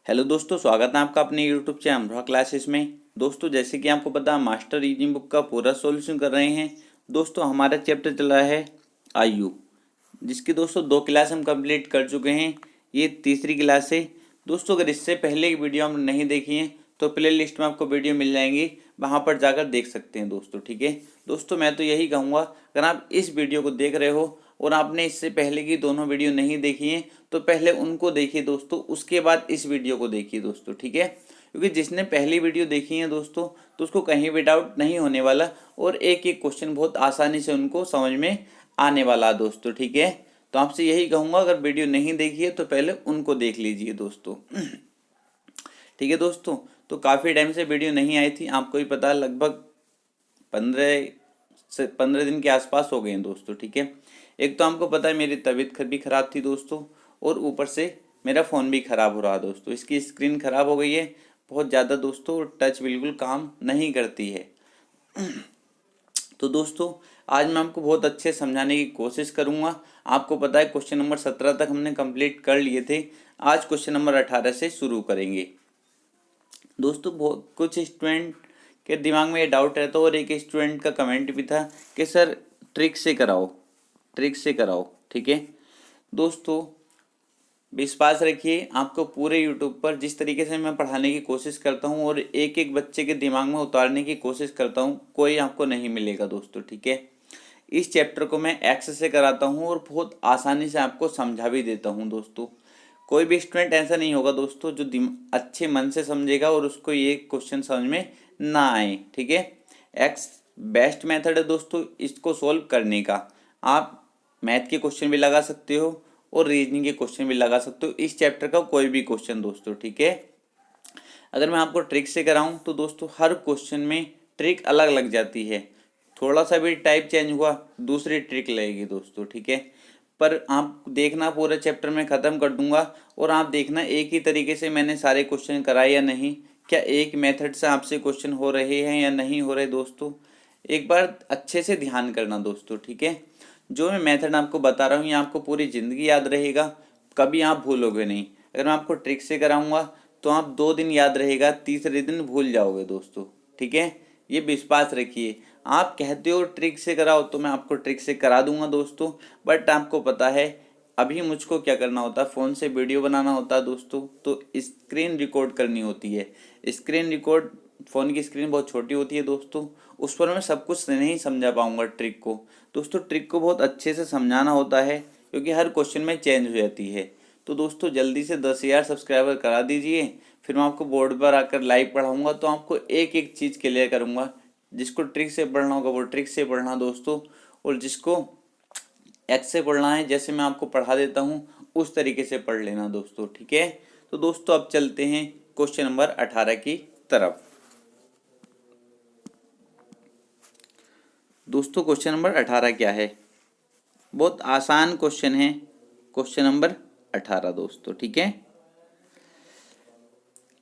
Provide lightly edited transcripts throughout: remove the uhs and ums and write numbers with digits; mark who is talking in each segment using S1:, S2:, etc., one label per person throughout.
S1: Hello दोस्तों, स्वागत है आपका अपने यूट्यूब चैनल अमरोहा क्लासेस में। दोस्तों, जैसे कि आपको पता है, मास्टर रीजनिंग बुक का पूरा सॉल्यूशन कर रहे हैं। दोस्तों, हमारा चैप्टर चल रहा है आयु, जिसकी दोस्तों 2 क्लास हम कंप्लीट कर चुके हैं। ये तीसरी क्लास है। दोस्तों, अगर इससे पहले की वीडियो हमने नहीं देखी है तो प्ले लिस्ट में आपको वीडियो मिल जाएंगी, वहाँ पर जाकर देख सकते हैं दोस्तों। ठीक है दोस्तों, मैं तो यही कहूँगा, अगर आप इस वीडियो को देख रहे हो और आपने इससे पहले की दोनों वीडियो नहीं देखी हैं तो पहले उनको देखिए दोस्तों, उसके बाद इस वीडियो को देखिए दोस्तों। ठीक है, क्योंकि जिसने पहली वीडियो देखी है दोस्तों, तो उसको कहीं भी डाउट नहीं होने वाला और एक एक क्वेश्चन बहुत आसानी से उनको समझ में आने वाला दोस्तों। ठीक है, तो आपसे यही कहूँगा, अगर वीडियो नहीं देखी है तो पहले उनको देख लीजिए दोस्तों। ठीक है दोस्तों, तो काफ़ी टाइम से वीडियो नहीं आई थी, आपको भी पता है, लगभग 15 दिन के आसपास हो गए हैं दोस्तों। ठीक है, एक तो हमको पता है मेरी तबीयत भी ख़राब थी दोस्तों, और ऊपर से मेरा फ़ोन भी ख़राब हो रहा दोस्तों। इसकी स्क्रीन ख़राब हो गई है बहुत ज़्यादा दोस्तों, और टच बिल्कुल काम नहीं करती है। तो दोस्तों, आज मैं आपको बहुत अच्छे समझाने की कोशिश करूंगा। आपको पता है क्वेश्चन नंबर 17 तक हमने कंप्लीट कर लिए थे। आज क्वेश्चन नंबर 18 से शुरू करेंगे दोस्तों। बहुत कुछ स्टूडेंट के दिमाग में ये डाउट रहता है, और एक स्टूडेंट का कमेंट भी था कि सर ट्रिक से कराओ, ट्रिक से कराओ। ठीक है दोस्तों, विश्वास रखिए, आपको पूरे यूट्यूब पर जिस तरीके से मैं पढ़ाने की कोशिश करता हूँ और एक एक बच्चे के दिमाग में उतारने की कोशिश करता हूँ, कोई आपको नहीं मिलेगा दोस्तों। ठीक है, इस चैप्टर को मैं एक्स से कराता हूँ और बहुत आसानी से आपको समझा भी देता हूँ दोस्तों। कोई भी स्टूडेंट ऐसा नहीं होगा दोस्तों जो अच्छे मन से समझेगा और उसको ये क्वेश्चन समझ में ना आए। ठीक है, एक्स बेस्ट मेथड है दोस्तों इसको सोल्व करने का। आप मैथ के क्वेश्चन भी लगा सकते हो और रीजनिंग के क्वेश्चन भी लगा सकते हो, इस चैप्टर का कोई भी क्वेश्चन दोस्तों। ठीक है, अगर मैं आपको ट्रिक से कराऊं तो दोस्तों हर क्वेश्चन में ट्रिक अलग लग जाती है। थोड़ा सा भी टाइप चेंज हुआ दूसरी ट्रिक लगेगी दोस्तों। ठीक है, पर आप देखना पूरे चैप्टर में ख़त्म कर दूंगा, और आप देखना एक ही तरीके से मैंने सारे क्वेश्चन कराए या नहीं, क्या एक मेथड से आपसे क्वेश्चन हो रहे हैं या नहीं हो रहे दोस्तों। एक बार अच्छे से ध्यान करना दोस्तों। ठीक है, जो मैं मेथड आपको बता रहा हूँ ये आपको पूरी ज़िंदगी याद रहेगा, कभी आप भूलोगे नहीं। अगर मैं आपको ट्रिक से कराऊंगा तो आप 2 दिन याद रहेगा, तीसरे दिन भूल जाओगे दोस्तों। ठीक है, ये विश्वास रखिए। आप कहते हो ट्रिक से कराओ तो मैं आपको ट्रिक से करा दूंगा दोस्तों, बट आपको पता है अभी मुझको क्या करना होता है, फ़ोन से वीडियो बनाना होता है दोस्तों, तो स्क्रीन रिकॉर्ड करनी होती है। स्क्रीन रिकॉर्ड, फ़ोन की स्क्रीन बहुत छोटी होती है दोस्तों, उस पर मैं सब कुछ नहीं समझा पाऊंगा ट्रिक को दोस्तों। ट्रिक को बहुत अच्छे से समझाना होता है क्योंकि हर क्वेश्चन में चेंज हो जाती है। तो दोस्तों जल्दी से 10,000 सब्सक्राइबर करा दीजिए, फिर मैं आपको बोर्ड पर आकर लाइव पढ़ाऊंगा, तो आपको एक एक चीज़ क्लियर करूंगा। जिसको ट्रिक से पढ़ना होगा वो ट्रिक से पढ़ना दोस्तों, और जिसको एक्स से पढ़ना है जैसे मैं आपको पढ़ा देता हूँ उस तरीके से पढ़ लेना दोस्तों। ठीक है, तो दोस्तों अब चलते हैं क्वेश्चन नंबर 18 की तरफ। दोस्तों क्वेश्चन नंबर 18 क्या है, बहुत आसान क्वेश्चन है। क्वेश्चन नंबर 18 दोस्तों। ठीक है,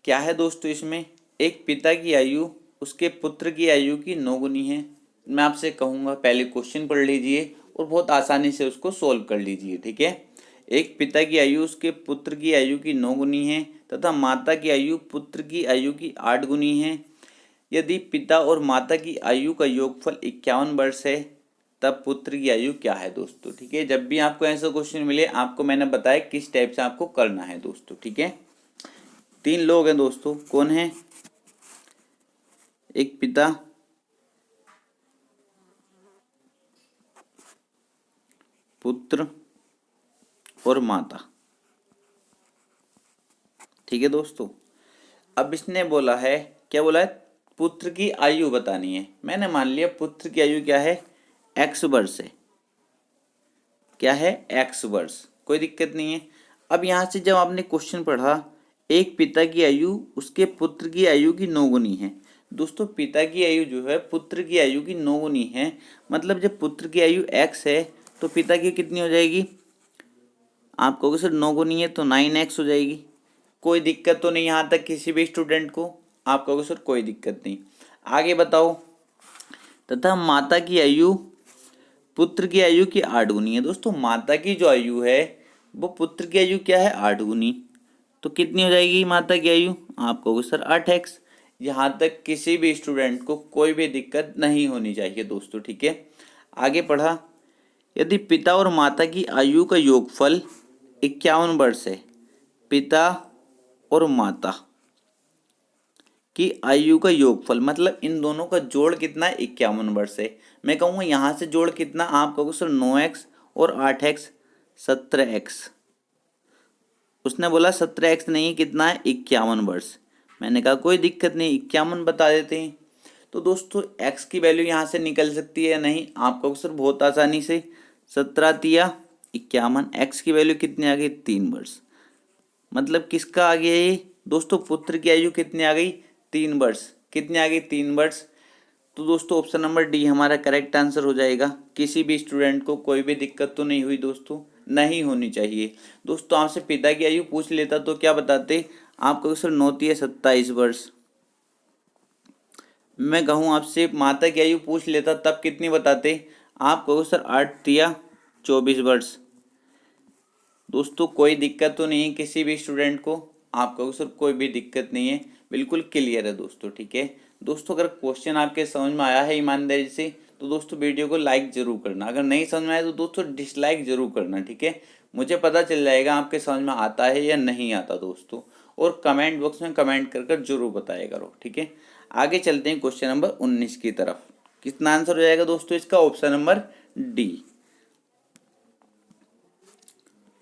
S1: क्या है दोस्तों, इसमें एक पिता की आयु उसके पुत्र की आयु की 9 गुनी है। मैं आपसे कहूँगा पहले क्वेश्चन पढ़ लीजिए और बहुत आसानी से उसको सोल्व कर लीजिए। ठीक है, एक पिता की आयु उसके पुत्र की आयु की 9 गुनी है तथा माता की आयु पुत्र की आयु की 8 गुनी है। यदि पिता और माता की आयु का योगफल 51 वर्ष है तब पुत्र की आयु क्या है दोस्तों। ठीक है, जब भी आपको ऐसा क्वेश्चन मिले आपको मैंने बताया किस टाइप से आपको करना है दोस्तों। ठीक है, 3 लोग हैं दोस्तों, कौन है, एक पिता, पुत्र और माता। ठीक है दोस्तों, अब इसने बोला है, क्या बोला है, पुत्र की आयु बतानी है। मैंने मान लिया पुत्र की आयु क्या है, एक्स वर्ष है। क्या है, एक्स वर्ष, कोई दिक्कत नहीं है। अब यहाँ से जब आपने क्वेश्चन पढ़ा, एक पिता की आयु उसके पुत्र की आयु की 9 गुनी है। दोस्तों पिता की आयु जो है पुत्र की आयु की 9 गुनी है, मतलब जब पुत्र की आयु एक्स है तो पिता की कितनी हो जाएगी, आप कहोगे सर 9 गुनी है तो 9x हो जाएगी। कोई दिक्कत तो नहीं यहाँ तक किसी भी स्टूडेंट को, आप कहोगे सर कोई दिक्कत नहीं। आगे बताओ, तथा माता की आयु पुत्र की आयु की 8 गुनी है। दोस्तों माता की जो आयु है वो पुत्र की आयु क्या है, 8 गुनी। तो कितनी हो जाएगी माता की आयु? आप कहोगे सर 8x। यहाँ तक किसी भी स्टूडेंट को कोई भी दिक्कत नहीं होनी चाहिए दोस्तों, ठीक है। आगे पढ़ा, यदि पिता और माता की आयु का योगफल 51 वर्ष है, पिता और माता की आयु का योगफल मतलब इन दोनों का जोड़ कितना है? 51 वर्ष है। मैं कहूँगा यहाँ से जोड़ कितना? आप कहोगे सर 9x और 8x 17x। उसने बोला 17x नहीं, कितना है? 51 वर्ष। मैंने कहा कोई दिक्कत नहीं, 51 बता देते हैं। तो दोस्तों x की वैल्यू यहाँ से निकल सकती है या नहीं? आप कहोगे सर बहुत आसानी से, 17 तिया 51, x की वैल्यू कितनी आ गई? 3 वर्ष। मतलब किसका आ गया ये दोस्तों? पुत्र की आयु कितनी आ गई? 3 वर्ष। कितनी आ गई? 3 वर्ष। तो दोस्तों ऑप्शन नंबर डी हमारा करेक्ट आंसर हो जाएगा। किसी भी स्टूडेंट को कोई भी दिक्कत तो नहीं हुई दोस्तों? नहीं होनी चाहिए। दोस्तों आपसे पिता की आयु पूछ लेता तो क्या बताते? आप कहोगे सर 9 तिया 27 वर्ष। मैं कहूँ आपसे माता की आयु पूछ लेता तब कितनी बताते? आप कहोगे सर 8 तिया 24 वर्ष। दोस्तों कोई दिक्कत तो नहीं है किसी भी स्टूडेंट को? आप कहोगे सर कोई भी दिक्कत नहीं है, बिल्कुल क्लियर है दोस्तों, ठीक है। दोस्तों अगर क्वेश्चन आपके समझ में आया है ईमानदारी से तो दोस्तों वीडियो को लाइक जरूर करना। अगर नहीं समझ में आया तो दोस्तों डिसलाइक जरूर करना, ठीक है। मुझे पता चल जाएगा आपके समझ में आता है या नहीं आता दोस्तों। और कमेंट बॉक्स में कमेंट कर जरूर बताया करो, ठीक है। आगे चलते हैं क्वेश्चन नंबर 19 की तरफ। कितना आंसर हो जाएगा दोस्तों इसका? Option number D.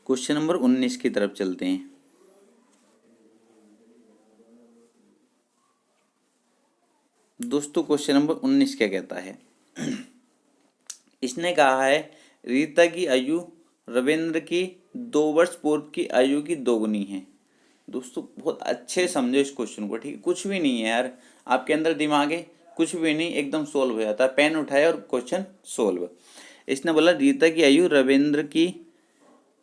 S1: Question number 19 की तरफ चलते हैं। दोस्तों क्वेश्चन नंबर 19 क्या कहता है? इसने कहा है रीता की आयु रविंद्र की 2 वर्ष पूर्व की आयु की दोगुनी है। दोस्तों बहुत अच्छे समझो इस क्वेश्चन को, ठीक है। कुछ भी नहीं है यार, आपके अंदर दिमाग है, कुछ भी नहीं, एकदम सोल्व हो जाता है। पेन उठाया और क्वेश्चन सोल्व। इसने बोला रीता की आयु रविंद्र की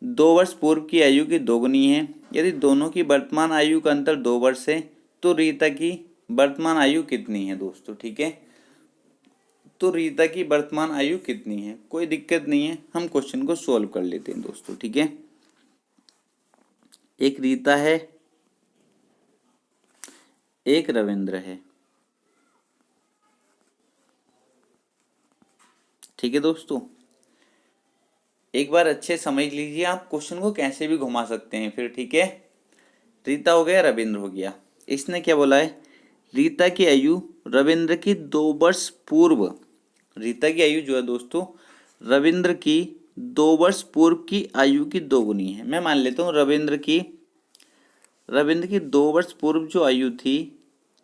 S1: 2 वर्ष पूर्व की आयु की दोगुनी है। यदि दोनों की वर्तमान आयु का अंतर 2 वर्ष है तो रीता की वर्तमान आयु कितनी है दोस्तों, ठीक है। तो रीता की वर्तमान आयु कितनी है? कोई दिक्कत नहीं है, हम क्वेश्चन को सोल्व कर लेते हैं दोस्तों, ठीक है। एक रीता है, एक रविंद्र है, ठीक है दोस्तों। एक बार अच्छे समझ लीजिए, आप क्वेश्चन को कैसे भी घुमा सकते हैं फिर, ठीक है। रीता हो गया, रविंद्र हो गया। इसने क्या बोला है? रीता की आयु रविंद्र की 2 वर्ष पूर्व, रीता की आयु जो है दोस्तों रविंद्र की 2 वर्ष पूर्व की आयु की दोगुनी है। मैं मान लेता हूँ रविंद्र की 2 वर्ष पूर्व जो आयु थी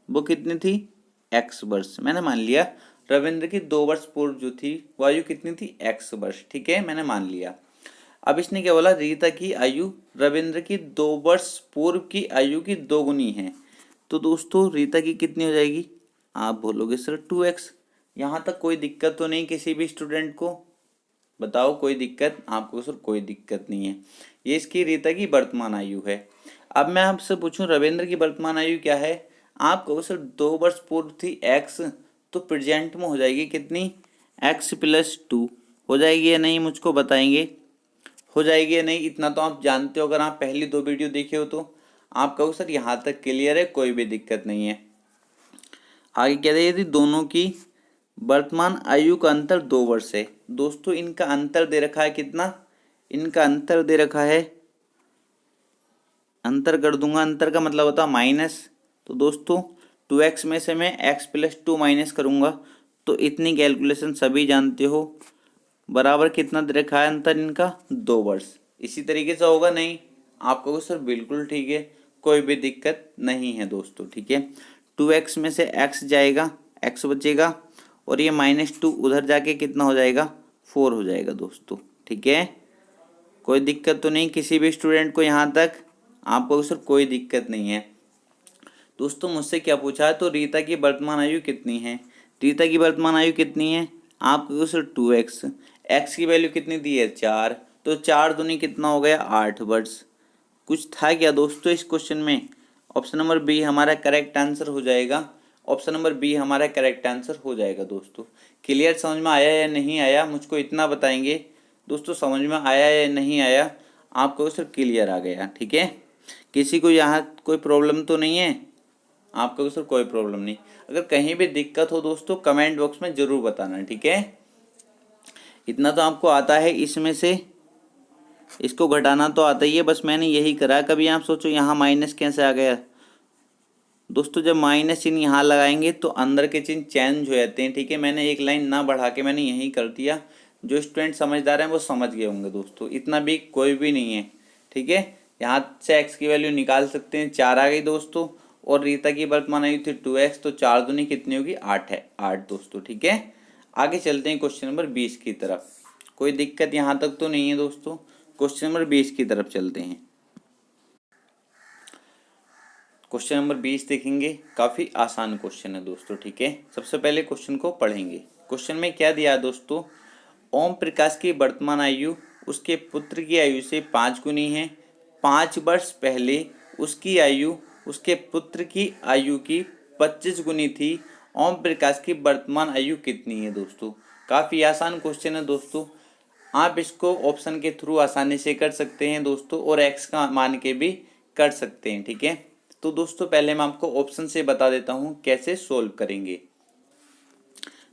S1: वो कितनी थी? x वर्ष। मैंने मान लिया रविंद्र की 2 वर्ष पूर्व जो थी वो आयु कितनी थी? x वर्ष, ठीक है, मैंने मान लिया। अब इसने क्या बोला? रीता की आयु रविंद्र की 2 वर्ष पूर्व की आयु की दोगुनी है। तो दोस्तों रीता की कितनी हो जाएगी? आप बोलोगे सर 2x। यहाँ तक कोई दिक्कत तो नहीं किसी भी स्टूडेंट को? बताओ कोई दिक्कत? आपको सर कोई दिक्कत नहीं है। ये इसकी रीता की वर्तमान आयु है। अब मैं आपसे पूछूं रविंद्र की वर्तमान आयु क्या है? आप कहो सर 2 वर्ष पूर्व थी x, तो प्रेजेंट में हो जाएगी कितनी? x + 2 हो जाएगी या नहीं? मुझको बताएंगे हो जाएगी या नहीं? इतना तो आप जानते हो, अगर आप पहली 2 वीडियो देखे हो तो। आप कहो सर यहाँ तक क्लियर है, कोई भी दिक्कत नहीं है। आगे कह रहे यदि दोनों की वर्तमान आयु का अंतर 2 वर्ष है। दोस्तों इनका अंतर दे रखा है कितना? इनका अंतर दे रखा है, अंतर कर दूंगा, अंतर का मतलब होता है माइनस। तो दोस्तों 2x में से मैं x + 2 माइनस करूंगा तो इतनी कैलकुलेशन सभी जानते हो, बराबर कितना दे रखा है अंतर इनका? 2 वर्ष। इसी तरीके से होगा नहीं? आप कहोगे सर बिल्कुल ठीक है, कोई भी दिक्कत नहीं है दोस्तों, ठीक है। 2x में से x जाएगा, x बचेगा, और ये -2 उधर जाके कितना हो जाएगा? 4 हो जाएगा दोस्तों, ठीक है। कोई दिक्कत तो नहीं किसी भी स्टूडेंट को यहाँ तक? आप कहोगे सर कोई दिक्कत नहीं है। दोस्तों मुझसे क्या पूछा है? तो रीता की वर्तमान आयु कितनी है? रीता की वर्तमान आयु कितनी है? आप कहोगे सर 2x। x की वैल्यू कितनी दी है? 4। तो 4 दूनी कितना हो गया? 8 वर्ष। कुछ था क्या दोस्तों इस क्वेश्चन में? ऑप्शन नंबर बी हमारा करेक्ट आंसर हो जाएगा। ऑप्शन नंबर बी हमारा करेक्ट आंसर हो जाएगा दोस्तों। क्लियर समझ में आया या नहीं आया? मुझको इतना बताएंगे दोस्तों, समझ में आया या नहीं आया? आप कहो सर क्लियर आ गया, ठीक है। किसी को यहाँ कोई प्रॉब्लम तो नहीं है? आपको सर कोई प्रॉब्लम नहीं। अगर कहीं भी दिक्कत हो दोस्तों कमेंट बॉक्स में ज़रूर बताना, ठीक है। इतना तो आपको आता है, इसमें से इसको घटाना तो आता ही है, बस मैंने यही करा। कभी आप सोचो यहाँ माइनस कैसे आ गया दोस्तों, जब माइनस चिन्ह यहाँ लगाएंगे तो अंदर के चिन्ह चेंज हो जाते हैं, ठीक है। मैंने एक लाइन ना बढ़ा के मैंने यही कर दिया। जो स्टूडेंट समझदार हैं वो समझ गए होंगे दोस्तों, इतना भी कोई भी नहीं है, ठीक है। यहाँ से एक्स की वैल्यू निकाल सकते हैं, 4 आ गई दोस्तों। और रीता की वर्तमान आयु थी 2x, तो 4 दूनी कितनी होगी 8 है, 8 दोस्तों, ठीक है। आगे चलते हैं क्वेश्चन नंबर 20 की तरफ। कोई दिक्कत यहाँ तक तो नहीं है दोस्तों। क्वेश्चन नंबर 20 की तरफ चलते हैं। क्वेश्चन नंबर 20 देखेंगे, काफ़ी आसान क्वेश्चन है दोस्तों, ठीक है। सबसे पहले क्वेश्चन को पढ़ेंगे। क्वेश्चन में क्या दिया है दोस्तों, ओम प्रकाश की वर्तमान आयु उसके पुत्र की आयु से 5 गुनी है। 5 वर्ष पहले उसकी आयु उसके पुत्र की आयु की 25 गुनी थी। ओम प्रकाश की वर्तमान आयु कितनी है दोस्तों। काफ़ी आसान क्वेश्चन है दोस्तों। आप इसको ऑप्शन के थ्रू आसानी से कर सकते हैं दोस्तों, और एक्स का मान के भी कर सकते हैं, ठीक है। तो दोस्तों पहले मैं आपको ऑप्शन से बता देता हूँ कैसे सोल्व करेंगे।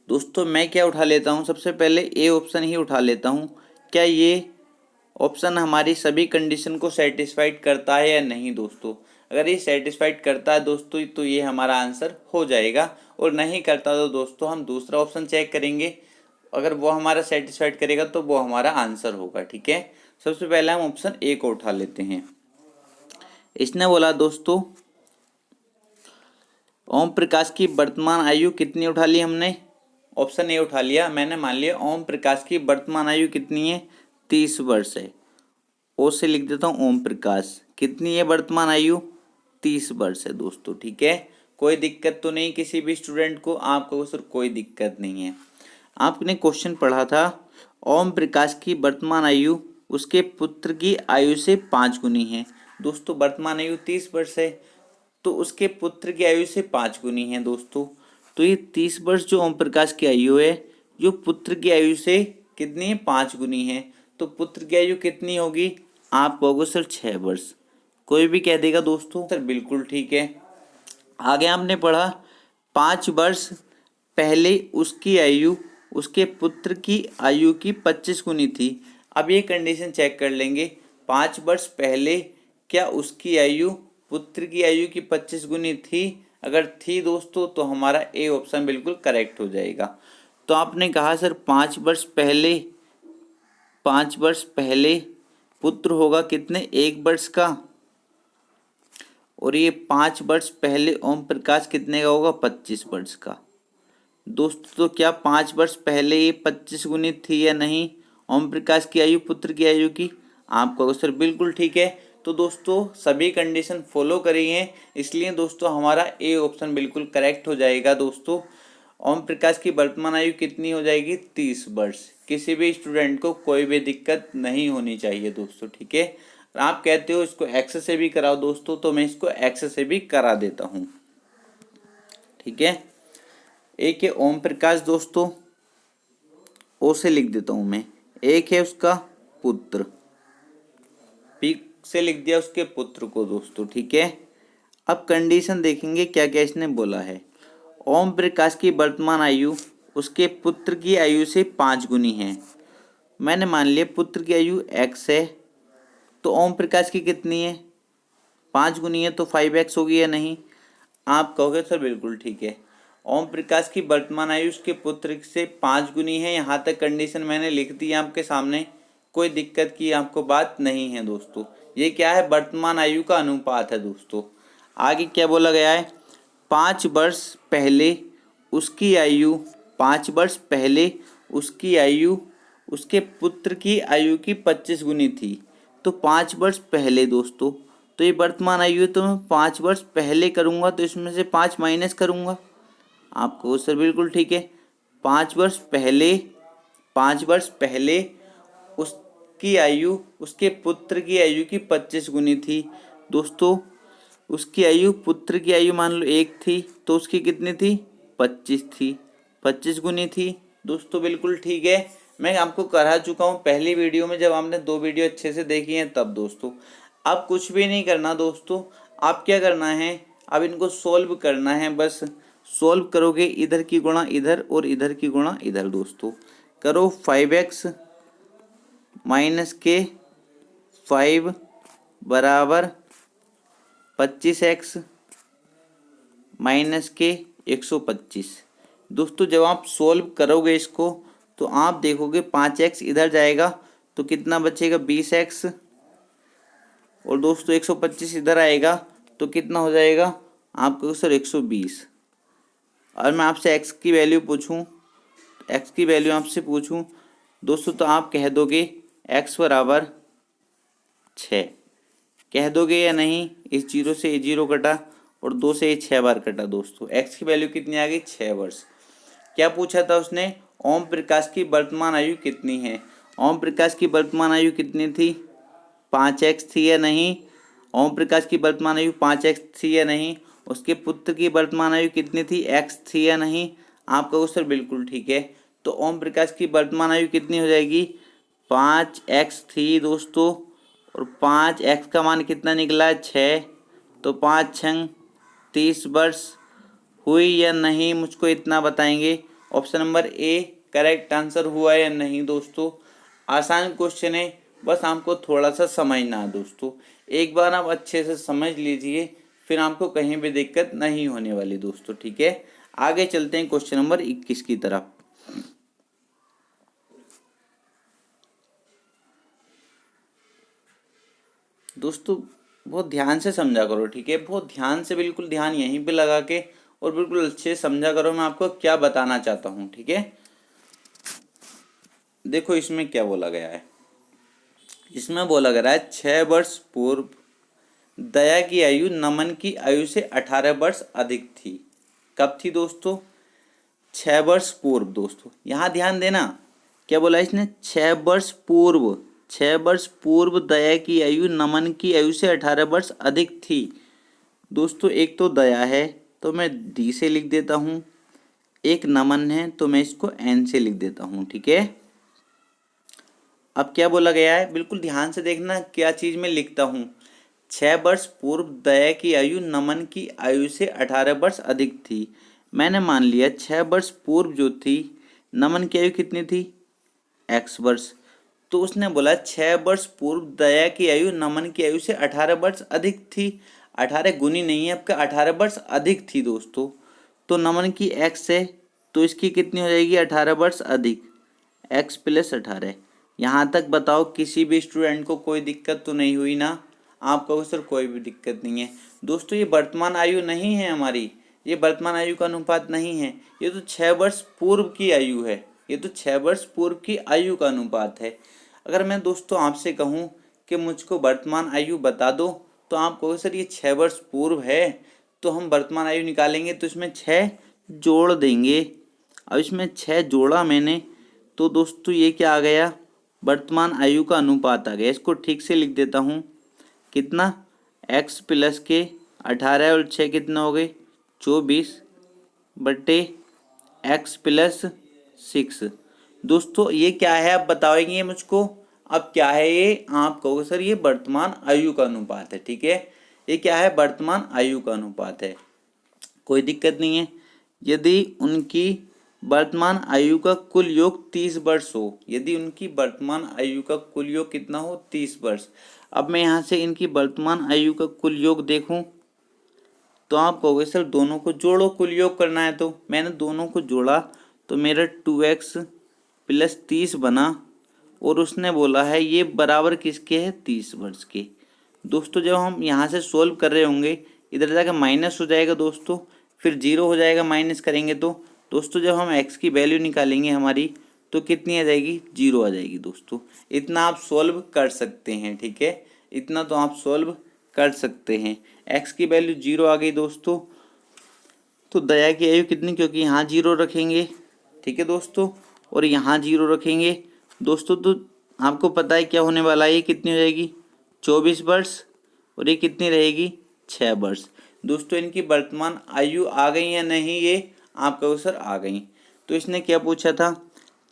S1: दोस्तों मैं क्या उठा लेता हूँ, सबसे पहले ए ऑप्शन ही उठा लेता हूँ। क्या ये ऑप्शन हमारी सभी कंडीशन को सेटिस्फाइड करता है या नहीं दोस्तों। अगर ये सेटिस्फाइड करता है दोस्तों तो ये हमारा आंसर हो जाएगा, और नहीं करता तो दोस्तों हम दूसरा ऑप्शन चेक करेंगे। अगर वो हमारा सेटिस्फाइड करेगा तो वो हमारा आंसर होगा, ठीक है। सबसे पहले हम ऑप्शन ए को उठा लेते हैं। इसने बोला दोस्तों ओम प्रकाश की वर्तमान आयु कितनी उठा ली हमने, ऑप्शन ए उठा लिया मैंने। मान लिया ओम प्रकाश की वर्तमान आयु कितनी है, 30 वर्ष है। ओ से लिख देता हूँ ओम प्रकाश कितनी है वर्तमान आयु, 30 वर्ष है दोस्तों, ठीक है। कोई दिक्कत तो नहीं किसी भी स्टूडेंट को, आपको सर कोई दिक्कत नहीं है। आपने क्वेश्चन पढ़ा था ओम प्रकाश की वर्तमान आयु उसके पुत्र की आयु से 5 गुनी है। दोस्तों वर्तमान आयु 30 वर्ष है, तो उसके पुत्र की आयु से 5 गुनी है दोस्तों। तो ये 30 वर्ष जो ओम प्रकाश की आयु है, जो पुत्र की आयु से कितनी है, 5 गुनी है। तो पुत्र की आयु कितनी होगी, आप कहोगे सर 6 वर्ष। कोई भी कह देगा दोस्तों सर बिल्कुल ठीक है। आगे आपने पढ़ा 5 वर्ष पहले उसकी आयु उसके पुत्र की आयु की 25 गुनी थी। अब ये कंडीशन चेक कर लेंगे, 5 वर्ष पहले क्या उसकी आयु पुत्र की आयु की 25 गुनी थी। अगर थी दोस्तों तो हमारा ए ऑप्शन बिल्कुल करेक्ट हो जाएगा। तो आपने कहा सर 5 वर्ष पहले, 5 वर्ष पहले पुत्र होगा कितने, 1 वर्ष का, और ये 5 वर्ष पहले ओम प्रकाश कितने का होगा, 25 वर्ष का। दोस्तों तो क्या 5 वर्ष पहले ये 25 गुनी थी या नहीं ओम प्रकाश की आयु पुत्र की आयु की, आप कहोगे सर बिल्कुल ठीक है। तो दोस्तों सभी कंडीशन फॉलो करी हैं, इसलिए दोस्तों हमारा ए ऑप्शन बिल्कुल करेक्ट हो जाएगा दोस्तों। ओम प्रकाश की वर्तमान आयु कितनी हो जाएगी, 30 वर्ष। किसी भी स्टूडेंट को कोई भी दिक्कत नहीं होनी चाहिए दोस्तों, ठीक है। आप कहते हो इसको एक्स से भी कराओ दोस्तों, तो मैं इसको एक्स से भी करा देता हूँ, ठीक है। एक है ओम प्रकाश दोस्तों, ओ से लिख देता हूँ मैं। एक है उसका पुत्र, पी से लिख दिया उसके पुत्र को दोस्तों, ठीक है। अब कंडीशन देखेंगे क्या क्या इसने बोला है। ओम प्रकाश की वर्तमान आयु उसके पुत्र की आयु से 5 गुनी है। मैंने मान लिया पुत्र की आयु x है, तो ओम प्रकाश की कितनी है, 5 गुनी है, तो 5x होगी या नहीं, आप कहोगे सर बिल्कुल ठीक है। ओम प्रकाश की वर्तमान आयु उसके पुत्र से 5 गुनी है। यहाँ तक कंडीशन मैंने लिख दी आपके सामने, कोई दिक्कत की आपको बात नहीं है दोस्तों। ये क्या है, वर्तमान आयु का अनुपात है दोस्तों। आगे क्या बोला गया है, 5 वर्ष पहले उसकी आयु, 5 वर्ष पहले उसकी आयु उसके पुत्र की आयु की 25 गुनी थी। तो 5 वर्ष पहले दोस्तों, तो ये वर्तमान आयु है, तो मैं 5 वर्ष पहले करूँगा तो इसमें से 5 माइनस करूँगा, आपको सर बिल्कुल ठीक है। 5 वर्ष पहले, 5 वर्ष पहले उसकी आयु उसके पुत्र की आयु की 25 गुनी थी दोस्तों। उसकी आयु, पुत्र की आयु मान लो 1 थी, तो उसकी कितनी थी, 25 थी, 25 गुनी थी दोस्तों, बिल्कुल ठीक है। मैं आपको करा चुका हूँ पहली वीडियो में, जब आपने 2 वीडियो अच्छे से देखी हैं तब दोस्तों। अब कुछ भी नहीं करना दोस्तों, आप क्या करना है, अब इनको सोल्व करना है। बस सोल्व करोगे, इधर की गुणा इधर और इधर की गुणा इधर दोस्तों। करो 5x माइनस के 5 बराबर 25x माइनस के 125। दोस्तों जब आप सोल्व करोगे इसको तो आप देखोगे 5x इधर जाएगा तो कितना बचेगा 20x, और दोस्तों 125 इधर आएगा तो कितना हो जाएगा आपका सर 120। और मैं आपसे x की वैल्यू पूछूं, x की वैल्यू आपसे पूछूं दोस्तों, तो आप कह दोगे x बराबर 6, कह दोगे या नहीं। इस जीरो से ये जीरो कटा और 2 से ये 6 बार कटा दोस्तों। x की वैल्यू कितनी आ गई 6 वर्ष। क्या पूछा था उसने, ओम प्रकाश की वर्तमान आयु कितनी है। ओम प्रकाश की वर्तमान आयु कितनी थी 5x थी या नहीं। ओम प्रकाश की वर्तमान आयु 5x थी या नहीं। उसके पुत्र की वर्तमान आयु कितनी थी x थी या नहीं। आप कहो सर बिल्कुल ठीक है। तो ओम प्रकाश की वर्तमान आयु कितनी हो जाएगी 5x थी दोस्तों, और 5x का मान कितना निकला 6, तो 5 छंग 30 वर्ष हुई या नहीं, मुझको इतना बताएंगे। Option number A correct answer हुआ या नहीं दोस्तों। आसान क्वेश्चन है, बस आपको थोड़ा सा समझना है दोस्तों। एक बार आप अच्छे से समझ लीजिए, फिर आपको कहीं भी दिक्कत नहीं होने वाली दोस्तों, ठीक है। आगे चलते हैं क्वेश्चन नंबर 21 की तरफ। दोस्तों बहुत ध्यान से समझा करो, ठीक है, बहुत ध्यान से, बिल्कुल ध्यान यहीं पे लगा के और बिल्कुल अच्छे से समझा करो मैं आपको क्या बताना चाहता हूँ, ठीक है। देखो इसमें क्या बोला गया है, इसमें बोला गया है 6 वर्ष पूर्व दया की आयु नमन की आयु से 18 वर्ष अधिक थी। कब थी दोस्तों 6 वर्ष पूर्व। दोस्तों यहाँ ध्यान देना, क्या बोला इसने 6 वर्ष पूर्व, 6 वर्ष पूर्व दया की आयु नमन की आयु से 18 वर्ष अधिक थी। दोस्तों एक तो दया है तो मैं डी से लिख देता हूँ, एक नमन है तो मैं इसको एन से लिख देता हूँ, ठीक है। अब क्या बोला गया है, बिल्कुल ध्यान से देखना क्या चीज़ मैं लिखता हूँ। 6 वर्ष पूर्व दया की आयु नमन की आयु से 18 वर्ष अधिक थी। मैंने मान लिया 6 वर्ष पूर्व जो थी नमन की आयु कितनी थी x वर्ष, तो उसने बोला 6 वर्ष पूर्व दया की आयु नमन की आयु से 18 वर्ष अधिक थी। 18 गुनी नहीं है आपका, 18 वर्ष अधिक थी दोस्तों। तो नमन की x है तो इसकी कितनी हो जाएगी 18 वर्ष अधिक, x प्लस 18। यहाँ तक बताओ किसी भी स्टूडेंट को कोई दिक्कत तो नहीं हुई ना। आप कहो सर कोई भी दिक्कत नहीं है। दोस्तों ये वर्तमान आयु नहीं है हमारी, ये वर्तमान आयु का अनुपात नहीं है, ये तो 6 वर्ष पूर्व की आयु है, ये तो 6 वर्ष पूर्व की आयु का अनुपात है। अगर मैं दोस्तों आपसे कहूँ कि मुझको वर्तमान आयु बता दो, तो आप कहो सर ये 6 वर्ष पूर्व है, तो हम वर्तमान आयु निकालेंगे तो इसमें 6 जोड़ देंगे। अब इसमें 6 जोड़ा मैंने तो दोस्तों ये क्या आ गया वर्तमान आयु का अनुपात आ गया। इसको ठीक से लिख देता हूँ, कितना x प्लस के 18 और 6 कितना हो गए 24 बटे x प्लस 6। दोस्तों ये क्या है आप बताओगे मुझको, अब क्या है ये, आप कहोगे सर ये वर्तमान आयु का अनुपात है, ठीक है। ये क्या है वर्तमान आयु का अनुपात है, कोई दिक्कत नहीं है। यदि उनकी वर्तमान आयु का कुल योग 30 वर्ष हो, यदि उनकी वर्तमान आयु का कुल योग कितना हो 30 वर्ष। अब मैं यहाँ से इनकी वर्तमान आयु का कुल योग देखूं तो आप कहोगे सर दोनों को जोड़ो, कुल योग करना है। तो मैंने दोनों को जोड़ा तो मेरा 2x प्लस 30 बना, और उसने बोला है ये बराबर किसके है 30 वर्ष के। दोस्तों जब हम यहाँ से सोल्व कर रहे होंगे इधर जाकर माइनस हो जाएगा दोस्तों, फिर जीरो हो जाएगा माइनस करेंगे तो दोस्तों जब हम x की वैल्यू निकालेंगे हमारी तो कितनी आ जाएगी 0 आ जाएगी दोस्तों। इतना आप सोल्व कर सकते हैं, ठीक है, इतना तो आप सोल्व कर सकते हैं। x की वैल्यू 0 आ गई दोस्तों, तो दया की आयु कितनी, क्योंकि यहाँ 0 रखेंगे, ठीक है दोस्तों, और यहाँ 0 रखेंगे दोस्तों, तो आपको पता है क्या होने वाला है, ये कितनी हो जाएगी 24 वर्ष, और ये कितनी रहेगी 6 वर्ष। दोस्तों इनकी वर्तमान आयु आ गई या नहीं, ये आप कहो सर आ गई। तो इसने क्या पूछा था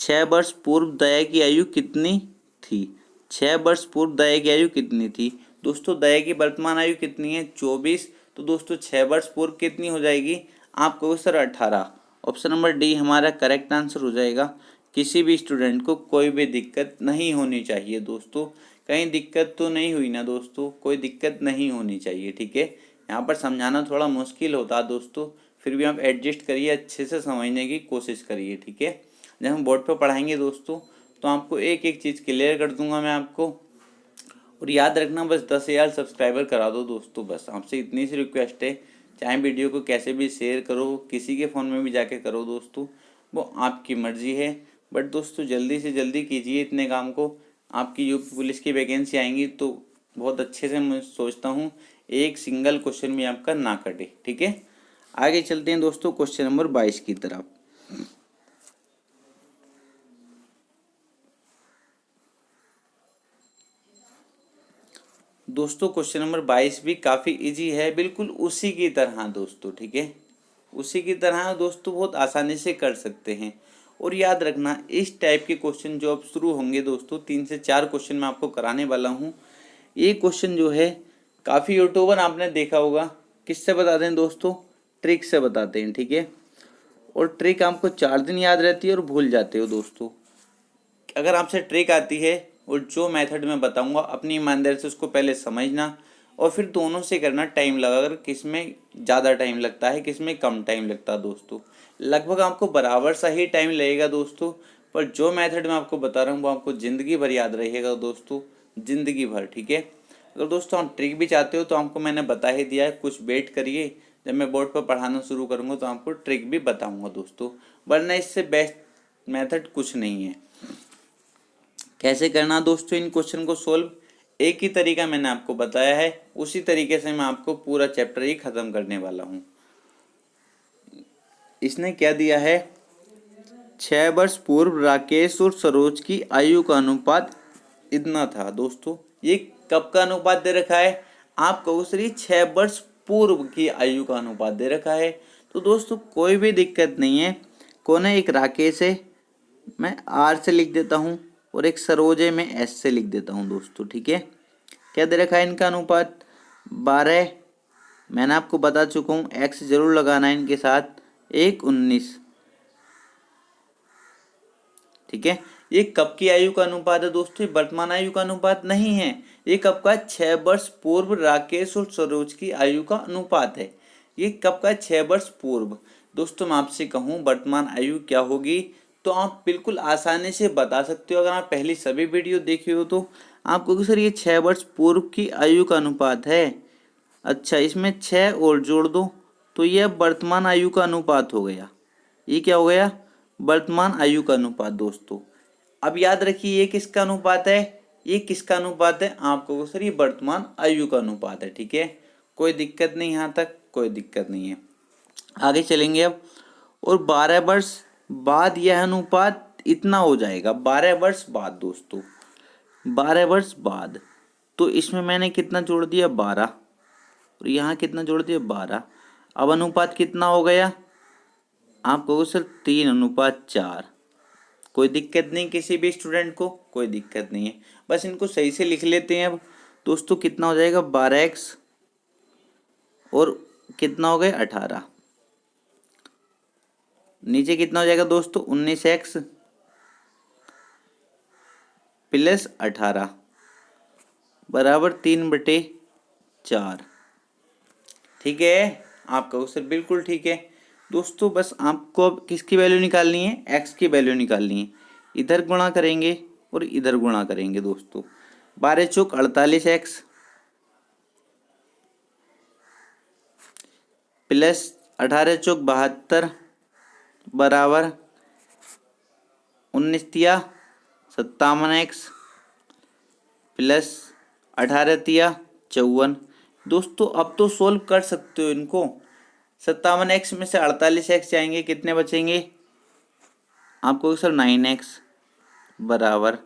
S1: 6 वर्ष पूर्व दया की आयु कितनी थी, 6 वर्ष पूर्व दया की आयु कितनी थी। दोस्तों दया की वर्तमान आयु कितनी है? 24। तो दोस्तों 6 वर्ष पूर्व कितनी हो जाएगी? आप कहोगे सर 18। ऑप्शन नंबर डी हमारा करेक्ट आंसर हो जाएगा। किसी भी स्टूडेंट को कोई भी दिक्कत नहीं होनी चाहिए दोस्तों। कहीं दिक्कत तो नहीं हुई ना दोस्तों? कोई दिक्कत नहीं होनी चाहिए, ठीक है। यहाँ पर समझाना थोड़ा मुश्किल होता है दोस्तों, फिर भी आप एडजस्ट करिए, अच्छे से समझने की कोशिश करिए, ठीक है। जब हम बोर्ड पर पढ़ाएंगे दोस्तों तो आपको एक एक चीज़ क्लियर कर दूंगा मैं आपको। और याद रखना, बस 10,000 सब्सक्राइबर करा दो दोस्तों, बस आपसे इतनी सी रिक्वेस्ट है। चाहे वीडियो को कैसे भी शेयर करो, किसी के फ़ोन में भी जाके करो दोस्तों, वो आपकी मर्ज़ी है। बट दोस्तों जल्दी से जल्दी कीजिए इतने काम को। आपकी यूपी पुलिस की वैकेंसी आएंगी तो बहुत अच्छे से मैं सोचता हूँ एक सिंगल क्वेश्चन भी आपका ना कटे, ठीक है। आगे चलते हैं दोस्तों क्वेश्चन नंबर 22 की तरफ। दोस्तों क्वेश्चन नंबर 22 भी काफ़ी इजी है, बिल्कुल उसी की तरह दोस्तों, ठीक है। उसी की तरह दोस्तों बहुत आसानी से कर सकते हैं। और याद रखना, इस टाइप के क्वेश्चन जो अब शुरू होंगे दोस्तों, 3 से 4 क्वेश्चन मैं आपको कराने वाला हूँ। ये क्वेश्चन जो है काफ़ी यूट्यूबर आपने देखा होगा, किससे बताते हैं दोस्तों? ट्रिक से बताते हैं, ठीक है। और ट्रिक आपको 4 दिन याद रहती है और भूल जाते हो दोस्तों। अगर आपसे ट्रिक आती है और जो मेथड मैं बताऊंगा अपनी ईमानदारी से उसको पहले समझना और फिर दोनों से करना टाइम लगाकर, किस में ज़्यादा टाइम लगता है किस में कम टाइम लगता है दोस्तों। लगभग आपको बराबर सा ही टाइम लगेगा दोस्तों, पर जो मेथड मैं आपको बता रहा हूँ वो आपको ज़िंदगी भर याद रहेगा दोस्तों, ज़िंदगी भर, ठीक है। अगर दोस्तों आप ट्रिक भी चाहते हो तो आपको मैंने बता ही दिया है, कुछ वेट करिए, जब मैं बोर्ड पर पढ़ाना शुरू करूँगा तो आपको ट्रिक भी बताऊँगा दोस्तों, वरना इससे बेस्ट मेथड कुछ नहीं है। कैसे करना दोस्तों इन क्वेश्चन को सोल्व? एक ही तरीका मैंने आपको बताया है, उसी तरीके से मैं आपको पूरा चैप्टर ही खत्म करने वाला हूँ। इसने क्या दिया है? 6 वर्ष पूर्व राकेश और सरोज की आयु का अनुपात इतना था दोस्तों। ये कब का अनुपात दे रखा है? आप कहो सर 6 वर्ष पूर्व की आयु का अनुपात दे रखा है। तो दोस्तों कोई भी दिक्कत नहीं है। कौन है? एक राकेश है, मैं आर से लिख देता हूँ, और एक सरोज है, मैं एस से लिख देता हूँ दोस्तों, ठीक है। क्या दे रखा है इनका अनुपात? 12। मैंने आपको बता चुका हूँ, एक्स जरूर लगाना है इनके साथ। 1:19, ठीक है। ये कब की आयु का अनुपात है दोस्तों? ये वर्तमान आयु का अनुपात नहीं है। ये कब का? 6 वर्ष पूर्व राकेश और सरोज की आयु का अनुपात है। ये कब का? 6 वर्ष पूर्व। दोस्तों मैं आपसे कहूँ वर्तमान आयु क्या होगी तो आप बिल्कुल आसानी से बता सकते हो। अगर आप पहली सभी वीडियो देखी हो तो आप कहोगे सर ये 6 वर्ष पूर्व की आयु का अनुपात है। अच्छा, इसमें 6 और जोड़ दो तो यह वर्तमान आयु का अनुपात हो गया। ये क्या हो गया? वर्तमान आयु का अनुपात दोस्तों। अब याद रखिए ये किसका अनुपात है? ये किसका अनुपात है? आप कहोगे सर ये वर्तमान आयु का अनुपात है, ठीक है। कोई दिक्कत नहीं, यहाँ तक कोई दिक्कत नहीं है। आगे चलेंगे अब। और 12 वर्ष बाद यह अनुपात इतना हो जाएगा। 12 वर्ष बाद दोस्तों, 12 वर्ष बाद। तो इसमें मैंने कितना जोड़ दिया? 12, और यहाँ कितना जोड़ दिया? 12। अब अनुपात कितना हो गया? आप कहोगे सर 3:4। कोई दिक्कत नहीं, किसी भी स्टूडेंट को कोई दिक्कत नहीं है, बस इनको सही से लिख लेते हैं। अब दोस्तों कितना हो जाएगा? 12x और कितना हो गया? 18। नीचे कितना हो जाएगा दोस्तों? 19x प्लस 18 बराबर 3/4, ठीक है। आप कहो सर बिल्कुल ठीक है। दोस्तों बस आपको अब किसकी वैल्यू निकालनी है? x की वैल्यू निकालनी है। इधर गुणा करेंगे और इधर गुणा करेंगे दोस्तों। 12 चौक 48x प्लस 18 चौक 72 बराबर 19 तिया 57x प्लस 18 तिया 54। दोस्तों अब तो सोल्व कर सकते हो इनको। 57x में से 48x जाएंगे, कितने बचेंगे? आपको सर 9x बराबर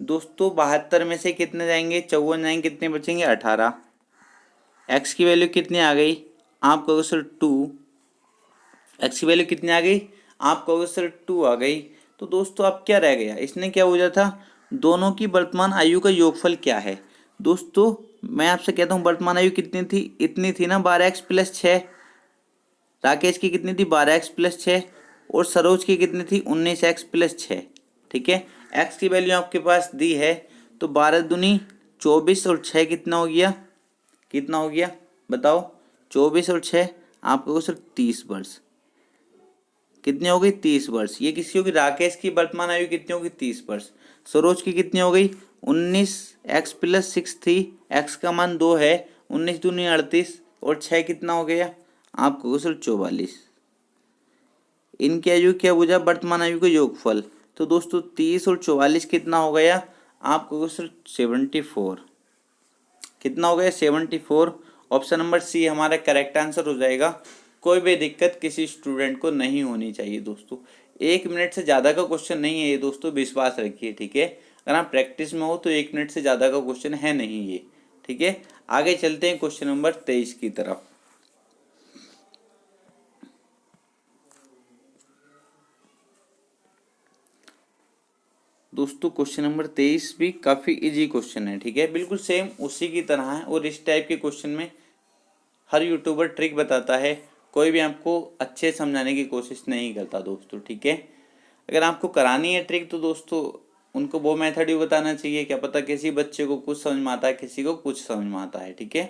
S1: दोस्तों 72 में से कितने जाएंगे? 54 जाएंगे, कितने बचेंगे? 18। x की वैल्यू कितनी आ गई? आप कहोगे सर 2। x की वैल्यू कितनी आ गई? आप कहोगे सर 2 आ गई। तो दोस्तों अब क्या रह गया? इसने क्या पूछा था? दोनों की वर्तमान आयु का योगफल क्या है? दोस्तों मैं आपसे कहता हूँ वर्तमान आयु कितनी थी, इतनी थी ना 12x प्लस 6। राकेश की कितनी थी 12x प्लस 6 और सरोज की कितनी थी 19x प्लस 6। ठीक है, x की वैल्यू आपके पास दी है तो 12 दूनी 24 और 6 कितना हो गया, कितना हो गया बताओ, 24 और 6 आपको सिर्फ 30 वर्ष। कितनी हो गई 30 वर्ष। ये किसी होगी, राकेश की वर्तमान आयु कितनी होगी 30 वर्ष। सरोज की कितनी हो गई 19x प्लस 6 थी, x का मान 2 है, 19 दूनी 38 और 6 कितना हो गया आपको सिर्फ 44। इनकी आयु क्या बुझा, वर्तमान आयु का योगफल। तो दोस्तों 30 और 44 कितना हो गया आपको सिर्फ 74। कितना हो गया 74। ऑप्शन नंबर सी हमारा करेक्ट आंसर हो जाएगा। कोई भी दिक्कत किसी स्टूडेंट को नहीं होनी चाहिए दोस्तों। 1 मिनट से ज़्यादा का क्वेश्चन नहीं है ये दोस्तों, विश्वास रखिए। ठीक है, अगर आप प्रैक्टिस में हो तो 1 मिनट से ज़्यादा का क्वेश्चन है नहीं ये। ठीक है, आगे चलते हैं क्वेश्चन नंबर 23 की तरफ। दोस्तों क्वेश्चन नंबर 23 भी काफ़ी इजी क्वेश्चन है। ठीक है, बिल्कुल सेम उसी की तरह है और इस टाइप के क्वेश्चन में हर यूट्यूबर ट्रिक बताता है, कोई भी आपको अच्छे समझाने की कोशिश नहीं करता दोस्तों। ठीक है, अगर आपको करानी है ट्रिक तो दोस्तों उनको वो मेथड ही बताना चाहिए। क्या पता किसी बच्चे को कुछ समझ में आता है, किसी को कुछ समझ में आता है। ठीक है,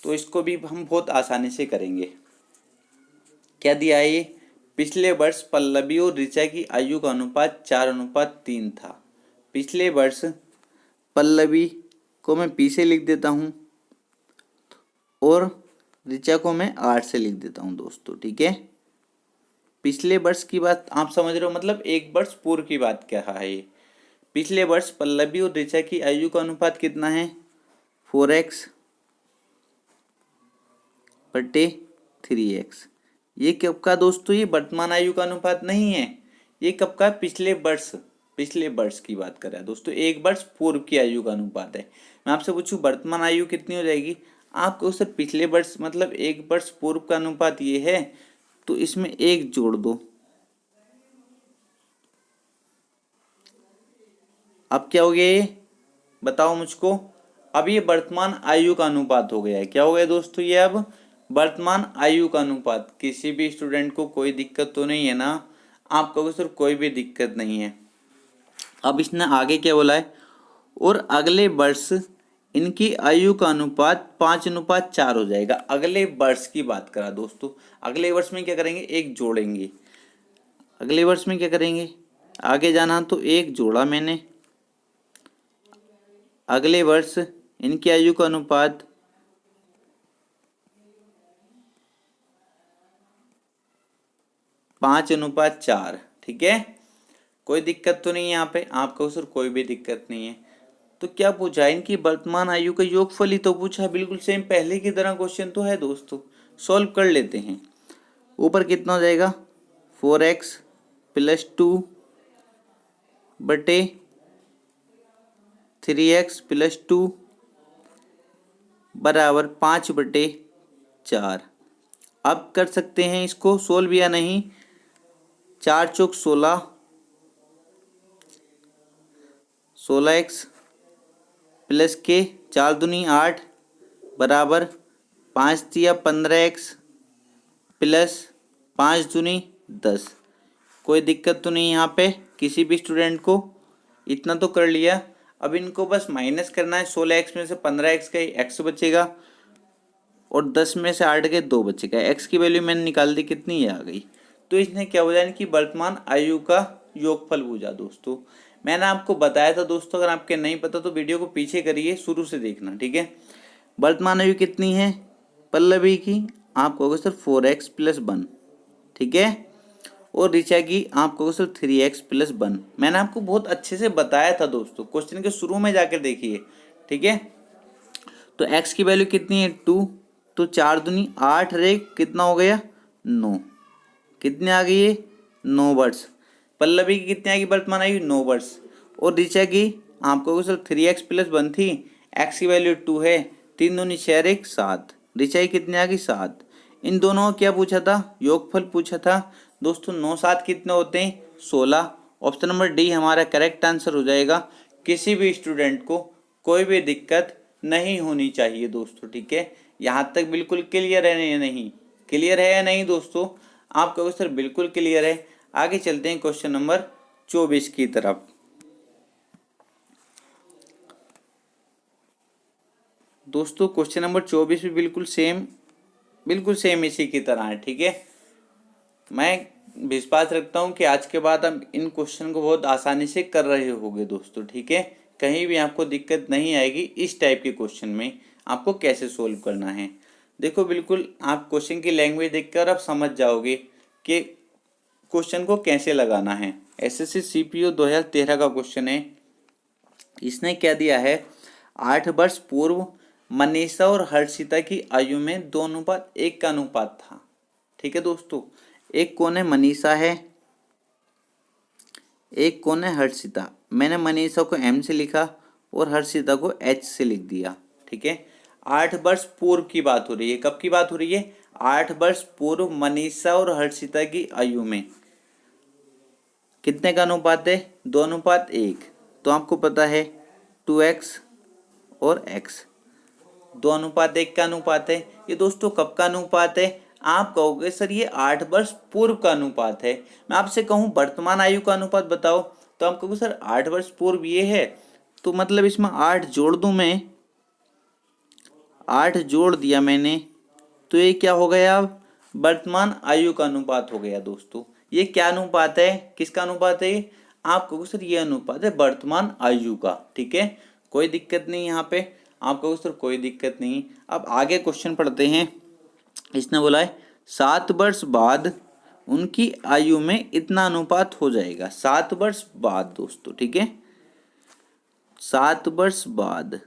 S1: तो इसको भी हम बहुत आसानी से करेंगे। क्या दिया है ये, पिछले वर्ष पल्लवी और ऋचा की आयु का अनुपात 4:3 था। पिछले वर्ष पल्लवी को मैं P से लिख देता हूँ और ऋचा को मैं R से लिख देता हूँ दोस्तों। ठीक है, पिछले वर्ष की बात आप समझ रहे हो, मतलब 1 वर्ष पूर्व की बात क्या है ये। पिछले वर्ष पल्लवी और ऋचा की आयु का अनुपात कितना है 4x बटे 3x। ये कब का दोस्तों, ये वर्तमान आयु का अनुपात नहीं है, ये कब का, पिछले वर्ष, पिछले वर्ष की बात कर रहा है दोस्तों। 1 वर्ष पूर्व की आयु का अनुपात है। मैं आपसे पूछूं वर्तमान आयु कितनी हो जाएगी, आपको सर पिछले वर्ष मतलब 1 वर्ष पूर्व का अनुपात ये है तो इसमें 1 जोड़ दो। अब क्या हो गया ये बताओ मुझको, अब ये वर्तमान आयु का अनुपात हो गया है। क्या हो गया दोस्तों, ये अब वर्तमान आयु का अनुपात। किसी भी स्टूडेंट को कोई दिक्कत तो नहीं है ना, आप कहोगे सर कोई भी दिक्कत नहीं है। अब इसने आगे क्या बोला है, और अगले वर्ष इनकी आयु का अनुपात 5:4 हो जाएगा। अगले वर्ष की बात करा दोस्तों, अगले वर्ष में क्या करेंगे, एक जोड़ेंगे। अगले वर्ष में क्या करेंगे, आगे जाना तो एक जोड़ा मैंने, अगले वर्ष इनकी आयु का अनुपात 5:4। ठीक है, कोई दिक्कत तो नहीं है यहाँ पे, आपको सर कोई भी दिक्कत नहीं है। तो क्या पूछा, इनकी वर्तमान आयु का योगफल ही तो पूछा, बिल्कुल सेम पहले की तरह क्वेश्चन तो है दोस्तों। सॉल्व कर लेते हैं। ऊपर कितना हो जाएगा 4x प्लस 2 बटे 3x प्लस 2 बराबर 5/4। अब कर सकते हैं इसको सोल्व या नहीं। 4 चौक 16, 16x प्लस के 4 दूनी 8 बराबर 5 दिया 15x प्लस 5 दूनी 10। कोई दिक्कत तो नहीं यहाँ पे किसी भी स्टूडेंट को, इतना तो कर लिया। अब इनको बस माइनस करना है। 16x में से 15x का x बचेगा और 10 में से 8 के 2 बचेगा। x की वैल्यू मैंने निकाल दी, कितनी ये आ गई। तो इसने क्या हो जाए कि वर्तमान आयु का योगफल पूछा दोस्तों। मैंने आपको बताया था दोस्तों, अगर आपके नहीं पता तो वीडियो को पीछे करिए, शुरू से देखना। ठीक है, वर्तमान आयु कितनी है पल्लवी की, आप कहोगे सर 4x प्लस 1। ठीक है, और ऋचा की आप कहोगे सर 3x प्लस 1। मैंने आपको बहुत अच्छे से बताया था दोस्तों, क्वेश्चन के शुरू में जाकर देखिए। ठीक है, तो x की वैल्यू कितनी है 2, तो 4 दूनी 8 रे कितना हो गया 9। कितने आ गई है 9 वर्ष। पल्लवी की कितनी आएगी वर्तमान आयु 9 वर्ष। और ऋचा की आपको सर 3x प्लस 1 थी, x की वैल्यू 2 है, 3 दूनी 6 1 7। ऋचा की कितनी आ गई 7। इन दोनों का क्या पूछा था, योगफल पूछा था दोस्तों। 9 7 कितने होते हैं 16। ऑप्शन नंबर डी हमारा करेक्ट आंसर हो जाएगा। किसी भी स्टूडेंट को कोई भी दिक्कत नहीं होनी चाहिए दोस्तों। ठीक है, यहाँ तक बिल्कुल क्लियर है या नहीं? क्लियर है या नहीं दोस्तों? आप कहोगे सर बिल्कुल क्लियर है। आगे चलते हैं क्वेश्चन नंबर 24 की तरफ। दोस्तों क्वेश्चन नंबर 24 भी बिल्कुल सेम इसी की तरह है। ठीक है, मैं विश्वास रखता हूँ कि आज के बाद हम इन क्वेश्चन को बहुत आसानी से कर रहे होंगे दोस्तों। ठीक है, कहीं भी आपको दिक्कत नहीं आएगी इस टाइप के क्वेश्चन में आपको कैसे सोल्व करना है। देखो बिल्कुल आप क्वेश्चन की लैंग्वेज देखकर आप समझ जाओगे कि क्वेश्चन को कैसे लगाना है। एसएससी सीपीओ 2013 का क्वेश्चन है। इसने क्या दिया है, 8 वर्ष पूर्व मनीषा और हर्षिता की आयु में 2:1 का अनुपात था। ठीक है दोस्तों, एक कौन है, मनीषा है, एक कौन है, हर्षिता। मैंने मनीषा को एम से लिखा और हर्षिता को एच से लिख दिया। ठीक है, 8 वर्ष पूर्व की बात हो रही है। कब की बात हो रही है? 8 वर्ष पूर्व मनीषा और हर्षिता की आयु में कितने का अनुपात है? 2:1। तो आपको पता है 2x और x 2:1 का अनुपात है। ये दोस्तों कब का अनुपात है? आप कहोगे सर ये 8 वर्ष पूर्व का अनुपात है। मैं आपसे कहूँ वर्तमान आयु का अनुपात बताओ, तो आप कहोगे सर 8 वर्ष पूर्व ये है, तो मतलब इसमें 8 जोड़ दूं मैं, 8 जोड़ दिया मैंने, तो ये क्या हो गया? अब वर्तमान आयु का अनुपात हो गया दोस्तों। ये क्या अनुपात है, किसका अनुपात है? आप कहोगे सर ये अनुपात है वर्तमान आयु का। ठीक है, कोई दिक्कत नहीं यहाँ पे। आप कहोगे सर कोई दिक्कत नहीं। अब आगे क्वेश्चन पढ़ते हैं। इसने बोला है 7 वर्ष बाद उनकी आयु में इतना अनुपात हो जाएगा। 7 वर्ष बाद दोस्तों। ठीक है, 7 वर्ष बाद,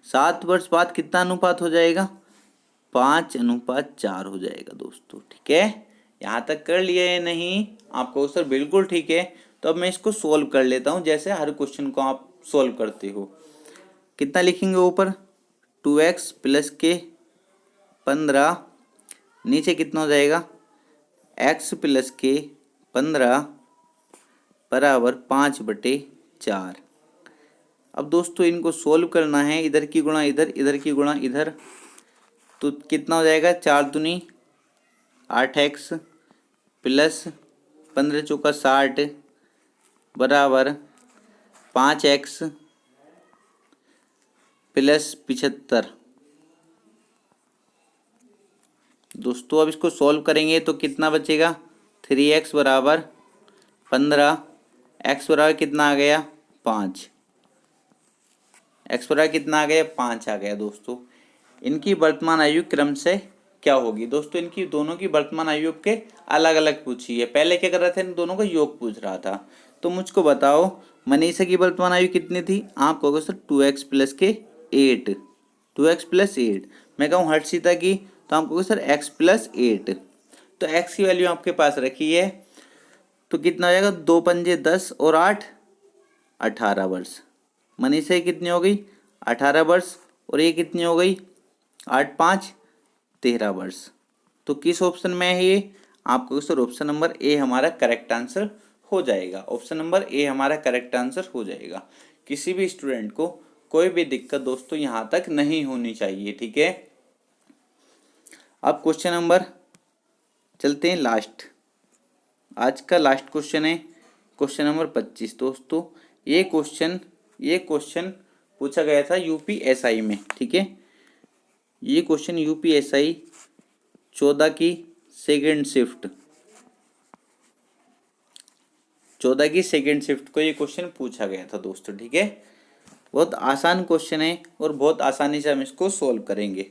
S1: 7 वर्ष बाद कितना अनुपात हो जाएगा? 5:4 हो जाएगा दोस्तों। ठीक है, यहाँ तक कर लिया है नहीं? आपको सर बिल्कुल ठीक है। तो अब मैं इसको सोल्व कर लेता हूँ, जैसे हर क्वेश्चन को आप सोल्व करते हो। कितना लिखेंगे ऊपर? 2x प्लस के 15, नीचे कितना हो जाएगा? x प्लस के 15 बराबर 5/4। अब दोस्तों इनको सोल्व करना है, इधर की गुणा इधर, इधर की गुणा इधर, तो कितना हो जाएगा? 4 दूनी 8x प्लस 15 चौका 60 बराबर 5x प्लस 75। दोस्तों अब इसको सॉल्व करेंगे तो कितना बचेगा? 3x बराबर 15, x बराबर कितना आ गया? 5। x बराबर कितना आ गया? 5 आ गया दोस्तों। इनकी वर्तमान आयु क्रम से क्या होगी? दोस्तों इनकी दोनों की वर्तमान आयु के अलग अलग पूछी है। पहले क्या कर रहा था, इन दोनों का योग पूछ रहा था। तो मुझको बताओ मनीषा की वर्तमान आयु कितनी थी? आप कहोगे सर 2x प्लस के 8, 2x प्लस 8। मैं कहूँ हर्षिता की, तो आप कहोगे सर x प्लस 8। तो x की वैल्यू आपके पास रखी है, तो कितना हो जाएगा? 2 पंजे 10 और 8 18 वर्ष। मनीषा की कितनी हो गई? 18 वर्ष। और ये कितनी हो गई? 8 5 13 वर्ष। तो किस ऑप्शन में है ये? आपको सर ऑप्शन नंबर ए हमारा करेक्ट आंसर हो जाएगा। ऑप्शन नंबर ए हमारा करेक्ट आंसर हो जाएगा। किसी भी स्टूडेंट को कोई भी दिक्कत दोस्तों यहाँ तक नहीं होनी चाहिए। ठीक है, अब क्वेश्चन नंबर चलते हैं लास्ट, आज का लास्ट क्वेश्चन है क्वेश्चन नंबर 25 दोस्तों। ये क्वेश्चन पूछा गया था यूपीएसआई में। ठीक है, ये क्वेश्चन यूपीएसआई 14 की सेकेंड शिफ्ट को ये क्वेश्चन पूछा गया था दोस्तों। ठीक है, बहुत आसान क्वेश्चन है और बहुत आसानी से हम इसको सोल्व करेंगे।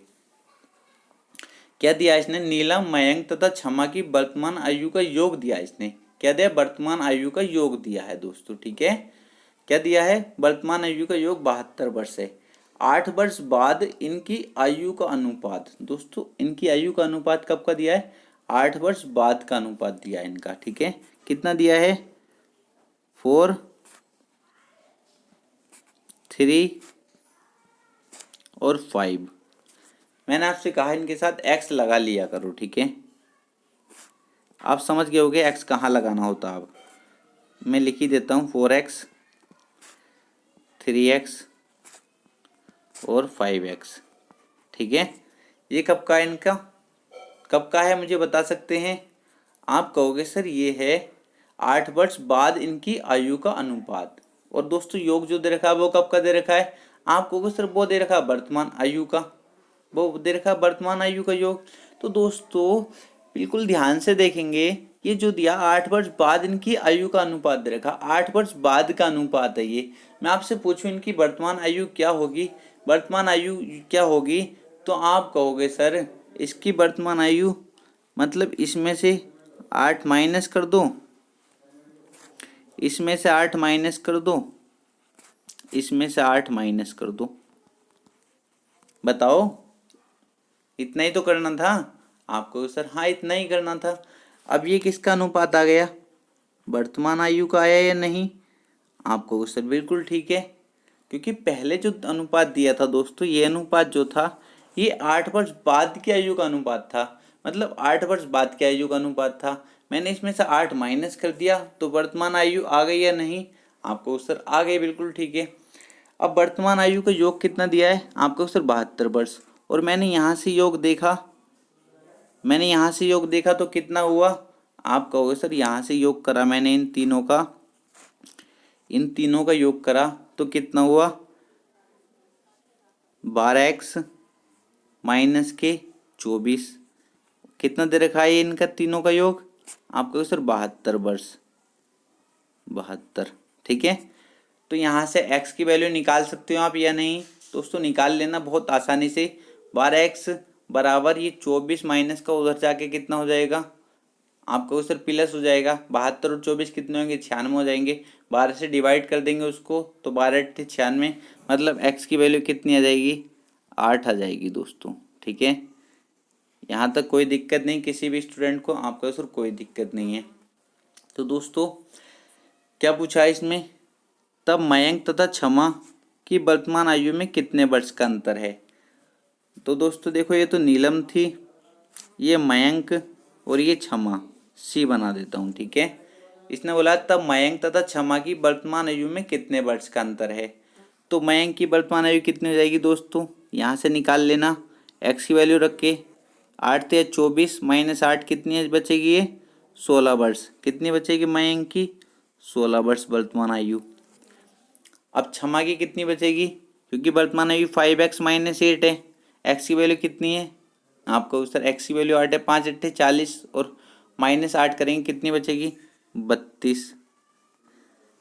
S1: क्या दिया इसने? नीलम, मयंक तथा क्षमा की वर्तमान आयु का योग दिया। इसने क्या दिया? वर्तमान आयु का योग दिया है दोस्तों। ठीक है, क्या दिया है? वर्तमान आयु का योग 72 वर्ष है। 8 वर्ष बाद इनकी आयु का अनुपात। दोस्तों इनकी आयु का अनुपात कब का दिया है? 8 वर्ष बाद का अनुपात दिया है इनका। ठीक है, कितना दिया है? 4 3 और 5। मैंने आपसे कहा इनके साथ x लगा लिया करो। ठीक है, आप समझ गए होगे x कहाँ लगाना होता। अब मैं लिख ही देता हूँ 4x 3x और 5x। ठीक है, ये कब का है, इनका कब का है मुझे बता सकते हैं? आप कहोगे सर ये है 8 वर्ष बाद इनकी आयु का अनुपात। और दोस्तों योग जो दे रखा है वो कब का दे रखा है? आप कहोगे सर वो दे रखा है वर्तमान आयु का, वो दे रखा है वर्तमान आयु का योग। तो दोस्तों बिल्कुल ध्यान से देखेंगे, ये जो दिया 8 वर्ष बाद इनकी आयु का अनुपात दे रखा, 8 वर्ष बाद का अनुपात है ये। मैं आपसे पूछूं इनकी वर्तमान आयु क्या होगी, वर्तमान आयु क्या होगी, तो आप कहोगे सर इसकी वर्तमान आयु मतलब इसमें से 8 माइनस कर दो, इसमें से 8 माइनस कर दो, इसमें से 8 माइनस कर दो। बताओ इतना ही तो करना था आपको सर। हाँ इतना ही करना था। अब ये किसका अनुपात आ गया? वर्तमान आयु का आया या नहीं? आपको सर बिल्कुल ठीक है, क्योंकि पहले जो अनुपात दिया था दोस्तों, ये अनुपात जो था ये 8 वर्ष बाद की आयु का अनुपात था, मतलब 8 वर्ष बाद की आयु का अनुपात था। मैंने इसमें से 8 माइनस कर दिया तो वर्तमान आयु आ गई या नहीं? आपको सर आ गई, बिल्कुल ठीक है। अब वर्तमान आयु का योग कितना दिया है आपको सर? 72 वर्ष। और मैंने यहाँ से योग देखा, मैंने यहाँ से योग देखा तो कितना हुआ? आप कहोगे सर यहाँ से योग करा मैंने इन तीनों का योग करा तो कितना हुआ? 12x माइनस के 24। कितना दे रखा है इनका तीनों का योग? आप कहोगे सर 72 वर्ष, 72। ठीक है, तो यहाँ से x की वैल्यू निकाल सकते हो आप या नहीं? दोस्तों निकाल लेना बहुत आसानी से। 12x बराबर ये 24 माइनस का उधर जाके कितना हो जाएगा? आपको सर प्लस हो जाएगा। 72 और 24 कितने होंगे? 96 हो जाएंगे। 12 से डिवाइड कर देंगे उसको तो 12 8 96, मतलब x की वैल्यू कितनी आ जाएगी? 8 आ जाएगी दोस्तों। ठीक है, यहाँ तक कोई दिक्कत नहीं किसी भी स्टूडेंट को? आपको सर कोई दिक्कत नहीं है। तो दोस्तों क्या पूछा है इसमें? तब मयंक तथा क्षमा की वर्तमान आयु में कितने वर्ष का अंतर है? तो दोस्तों देखो ये तो नीलम थी, ये मयंक और ये क्षमा, सी बना देता हूँ। ठीक है, इसने बोला तब मयंक तथा क्षमा की वर्तमान आयु में कितने वर्ष का अंतर है। तो मयंक की वर्तमान आयु कितनी हो जाएगी दोस्तों? यहाँ से निकाल लेना, एक्स की वैल्यू रख के 8 × 24 माइनस 8 कितनी बचेगी? ये 16 वर्ष। कितनी बचेगी मयंक की? 16 वर्ष वर्तमान आयु। अब क्षमा की कितनी बचेगी? क्योंकि वर्तमान आयु 5x माइनस 8 है। एक्स की वैल्यू कितनी है? आपको सर एक्स की वैल्यू 8 है, 5 × 8 = 40 और माइनस 8 करेंगे कितनी बचेगी? 32।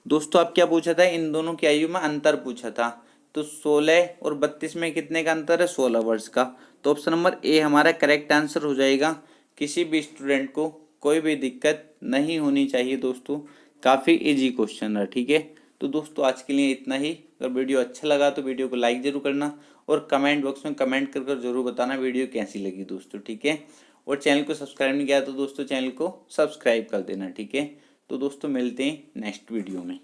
S1: दोस्तों अब क्या पूछा था? इन दोनों की आयु में अंतर पूछा था, तो 16 और 32 में कितने का अंतर है? 16 वर्ष का। तो ऑप्शन नंबर ए हमारा करेक्ट आंसर हो जाएगा। किसी भी स्टूडेंट को कोई भी दिक्कत नहीं होनी चाहिए दोस्तों, काफ़ी इजी क्वेश्चन है। ठीक है, तो दोस्तों आज के लिए इतना ही। अगर वीडियो अच्छा लगा तो वीडियो को लाइक ज़रूर करना और कमेंट बॉक्स में कमेंट कर कर जरूर बताना वीडियो कैसी लगी दोस्तों। ठीक है, और चैनल को सब्सक्राइब नहीं किया तो दोस्तों चैनल को सब्सक्राइब कर देना। ठीक है, तो दोस्तों मिलते हैं नेक्स्ट वीडियो में।